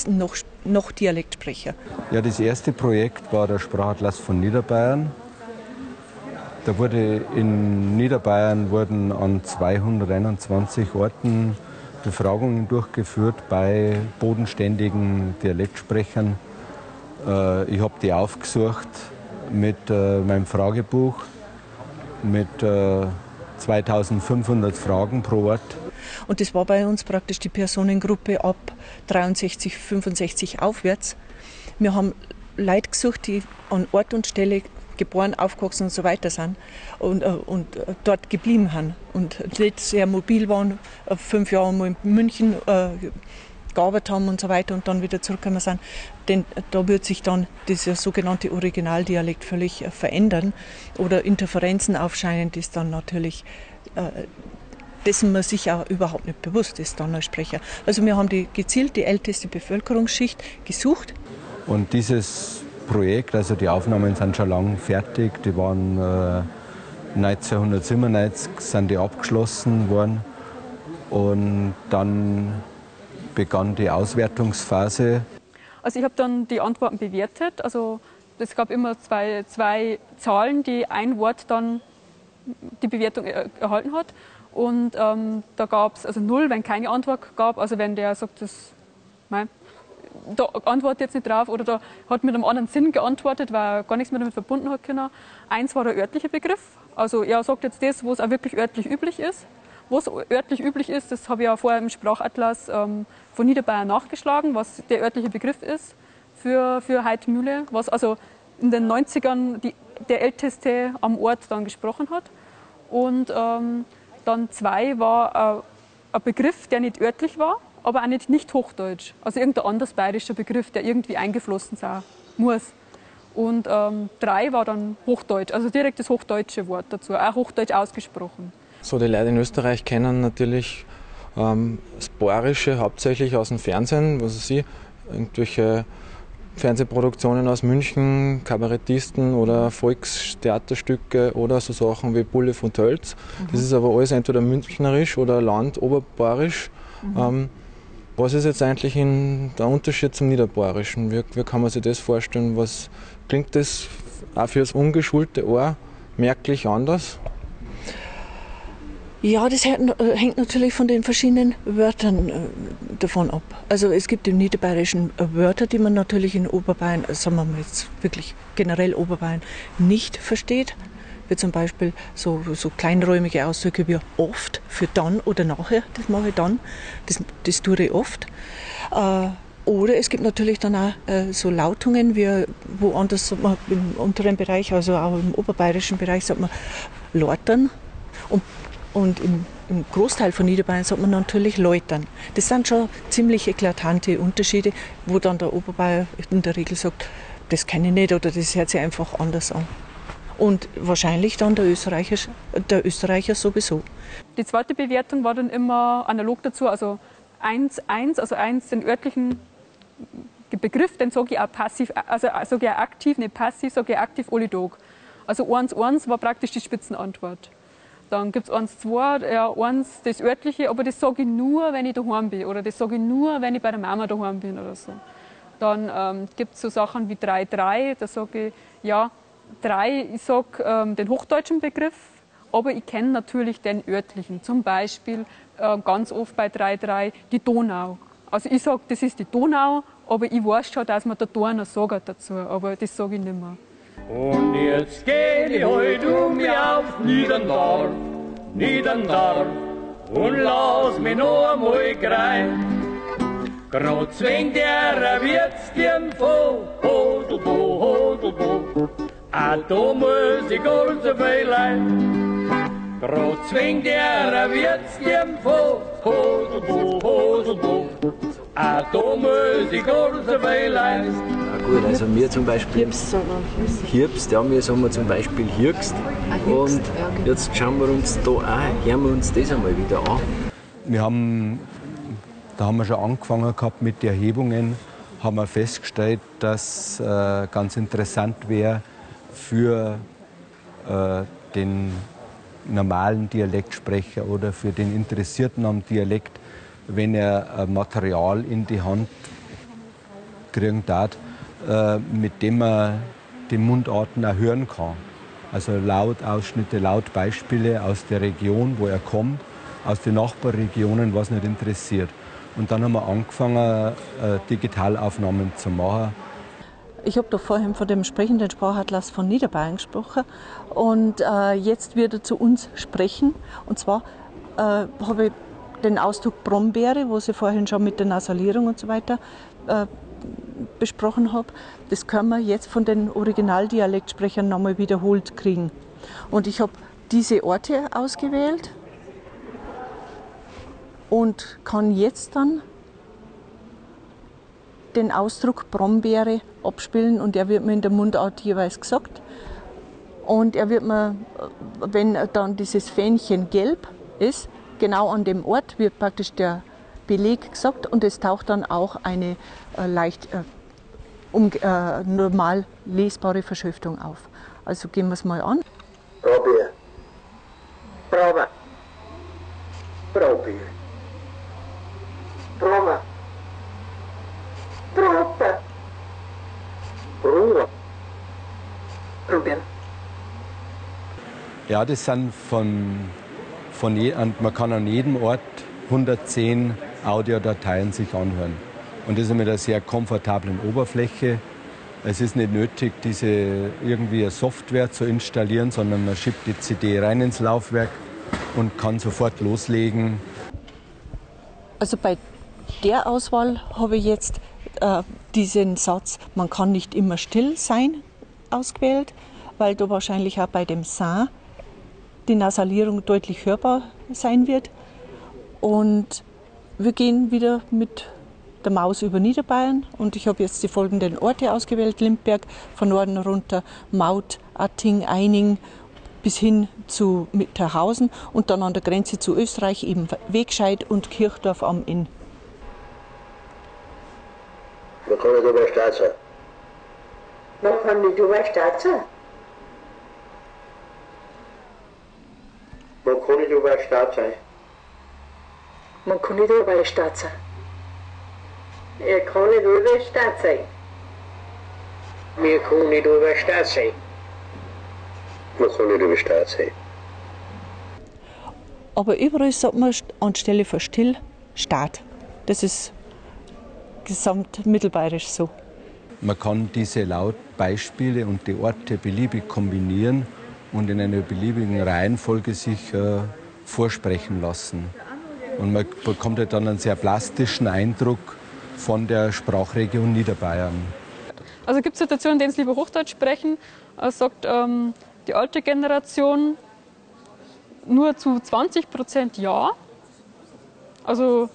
noch Dialektsprecher. Ja, das erste Projekt war der Sprachatlas von Niederbayern. Da wurde in Niederbayern wurden an 221 Orten Befragungen durchgeführt bei bodenständigen Dialektsprechern. Ich habe die aufgesucht mit meinem Fragebuch mit 2500 Fragen pro Ort. Und das war bei uns praktisch die Personengruppe ab 63, 65 aufwärts. Wir haben Leute gesucht, die an Ort und Stelle geboren, aufgewachsen und so weiter sind und dort geblieben sind und nicht sehr mobil waren, 5 Jahre mal in München gearbeitet haben und so weiter und dann wieder zurückgekommen sind. Denn da wird sich dann dieser sogenannte Originaldialekt völlig verändern oder Interferenzen aufscheinen, die dann natürlich dessen man sich auch überhaupt nicht bewusst ist dann als Sprecher. Also wir haben gezielt die älteste Bevölkerungsschicht gesucht. Und dieses Projekt, also die Aufnahmen sind schon lange fertig, die waren 1997 sind die abgeschlossen worden und dann begann die Auswertungsphase. Also ich habe dann die Antworten bewertet, also es gab immer zwei Zahlen, die ein Wort dann die Bewertung erhalten hat und da gab es also 0, wenn keine Antwort gab, also wenn der sagt, da antwortet jetzt nicht drauf oder da hat mit einem anderen Sinn geantwortet, weil er gar nichts mehr damit verbunden hat können. 1 war der örtliche Begriff, also er sagt jetzt das, wo es auch wirklich örtlich üblich ist. Was örtlich üblich ist, das habe ich ja vorher im Sprachatlas von Niederbayern nachgeschlagen, was der örtliche Begriff ist für Heidmühle, was also in den 90ern der Älteste am Ort dann gesprochen hat. Und dann 2 war ein Begriff, der nicht örtlich war, aber auch nicht Hochdeutsch. Also irgendein anderes bayerischer Begriff, der irgendwie eingeflossen sein muss. Und 3 war dann Hochdeutsch, also direkt das hochdeutsche Wort dazu, auch Hochdeutsch ausgesprochen. So, die Leute in Österreich kennen natürlich das Bayerische hauptsächlich aus dem Fernsehen, was weiß ich, irgendwelche Fernsehproduktionen aus München, Kabarettisten oder Volkstheaterstücke oder so Sachen wie Bulle von Tölz. Das ist aber alles entweder münchnerisch oder Land-Oberbayerisch. Was ist jetzt eigentlich der Unterschied zum Niederbayerischen? Wie kann man sich das vorstellen? Was klingt das auch für das ungeschulte Ohr merklich anders? Ja, das hängt natürlich von den verschiedenen Wörtern davon ab. Also es gibt im Niederbayerischen Wörter, die man natürlich in Oberbayern, sagen wir mal jetzt wirklich generell Oberbayern, nicht versteht. Wie zum Beispiel so kleinräumige Ausdrücke wie oft für dann oder nachher, das mache ich dann, das tue ich oft. Oder es gibt natürlich dann auch so Lautungen wie woanders sagt man im unteren Bereich, also auch im oberbayerischen Bereich sagt man Lortern und im Großteil von Niederbayern sagt man natürlich Läutern. Das sind schon ziemlich eklatante Unterschiede, wo dann der Oberbayer in der Regel sagt, das kenne ich nicht oder das hört sich einfach anders an. Und wahrscheinlich dann der Österreicher sowieso. Die zweite Bewertung war dann immer analog dazu, also 1, den örtlichen Begriff, den sage ich auch passiv, also sage ich auch aktiv, nicht passiv, sage ich aktiv Olidog. Also 1 war praktisch die Spitzenantwort. Dann gibt es 1, 2, ja, 1 das örtliche, aber das sage ich nur, wenn ich daheim bin oder das sage ich nur, wenn ich bei der Mama daheim bin oder so. Dann gibt es so Sachen wie 3, da sage ich, ja, 3, ich sage den hochdeutschen Begriff, aber ich kenne natürlich den örtlichen. Zum Beispiel ganz oft bei 3 die Donau. Also ich sage, das ist die Donau, aber ich weiß schon, dass man der Donau sagt dazu, aber das sage ich nicht mehr. Und jetzt geh ich heute um mich auf Niederndorf und lass mich noch einmal grein. Grad zwingt der Wirtstirn vor, Hodelbo. Ah, da muss ich gar so viel ein. Grad zwingt der Wirtstirn vor, Hodelbo. Ah, da muss ich gar so viel ein. Gut, also wir zum Beispiel Hirbst, ja, wir sagen zum Beispiel Hirgst. Und jetzt schauen wir uns da auch, hören wir uns das einmal wieder an. Da haben wir schon angefangen gehabt mit den Erhebungen, haben wir festgestellt, dass ganz interessant wäre für den normalen Dialektsprecher oder für den Interessierten am Dialekt, wenn er Material in die Hand kriegen darf, mit dem man die Mundarten auch hören kann. Also Lautausschnitte, Lautbeispiele aus der Region, wo er kommt, aus den Nachbarregionen, was nicht interessiert. Und dann haben wir angefangen, Digitalaufnahmen zu machen. Ich habe doch vorhin von dem sprechenden Sprachatlas von Niederbayern gesprochen und jetzt wird er zu uns sprechen. Und zwar habe ich den Ausdruck Brombeere, wo Sie vorhin schon mit der Nasalierung und so weiter besprochen habe. Das können wir jetzt von den Originaldialektsprechern nochmal wiederholt kriegen. Und ich habe diese Orte ausgewählt und kann jetzt dann den Ausdruck Brombeere abspielen und er wird mir in der Mundart jeweils gesagt. Und er wird mir, wenn dann dieses Fähnchen gelb ist, genau an dem Ort wird praktisch der Beleg gesagt und es taucht dann auch eine leicht normal lesbare Verschriftung auf. Also gehen wir es mal an. Brombeere. Broma. Brombeere. Broma. Broma. Broma. Brombeere. Ja, das sind man kann an jedem Ort 110 Audiodateien sich anhören. Und das ist mit einer sehr komfortablen Oberfläche. Es ist nicht nötig, irgendwie eine Software zu installieren, sondern man schiebt die CD rein ins Laufwerk und kann sofort loslegen. Also bei der Auswahl habe ich jetzt diesen Satz, man kann nicht immer still sein, ausgewählt, weil da wahrscheinlich auch bei dem Sa die Nasalierung deutlich hörbar sein wird. Und wir gehen wieder mit der Maus über Niederbayern und ich habe jetzt die folgenden Orte ausgewählt. Limberg von Norden runter, Maut, Atting, Eining bis hin zu Mitterhausen und dann an der Grenze zu Österreich eben Wegscheid und Kirchdorf am Inn. Man kann nicht überstaat sein. Man kann nicht überstaat sein. Man kann nicht überstaat sein. Man kann nicht überstaat sein. Er kann nicht überstaat sein. Wir können nicht überstaat sein. Man kann nicht überstaat sein. Aber überall sagt man anstelle von still, Staat. Das ist gesamt mittelbayerisch so. Man kann diese Lautbeispiele und die Orte beliebig kombinieren und in einer beliebigen Reihenfolge sich vorsprechen lassen. Und man bekommt halt dann einen sehr plastischen Eindruck von der Sprachregion Niederbayern. Also gibt es Situationen, in denen sie lieber Hochdeutsch sprechen, sagt die alte Generation nur zu 20% ja. Also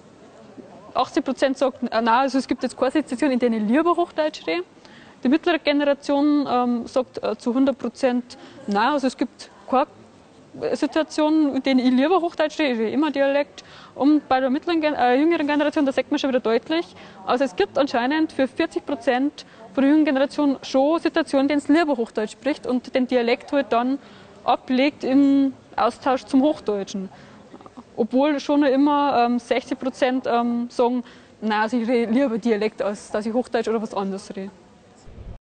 80% sagt nein, also es gibt jetzt keine Situation, in denen ich lieber Hochdeutsch rede. Die mittlere Generation sagt zu 100% nein, also es gibt keine Situation, in denen ich lieber Hochdeutsch rede, ich rede immer Dialekt. Und bei der jüngeren Generation, da sagt man schon wieder deutlich, also es gibt anscheinend für 40% von der jüngeren Generation schon Situationen, in denen es lieber Hochdeutsch spricht und den Dialekt halt dann ablegt im Austausch zum Hochdeutschen. Obwohl schon noch immer 60% sagen, nein, also ich rede lieber Dialekt, als dass ich Hochdeutsch oder was anderes rede.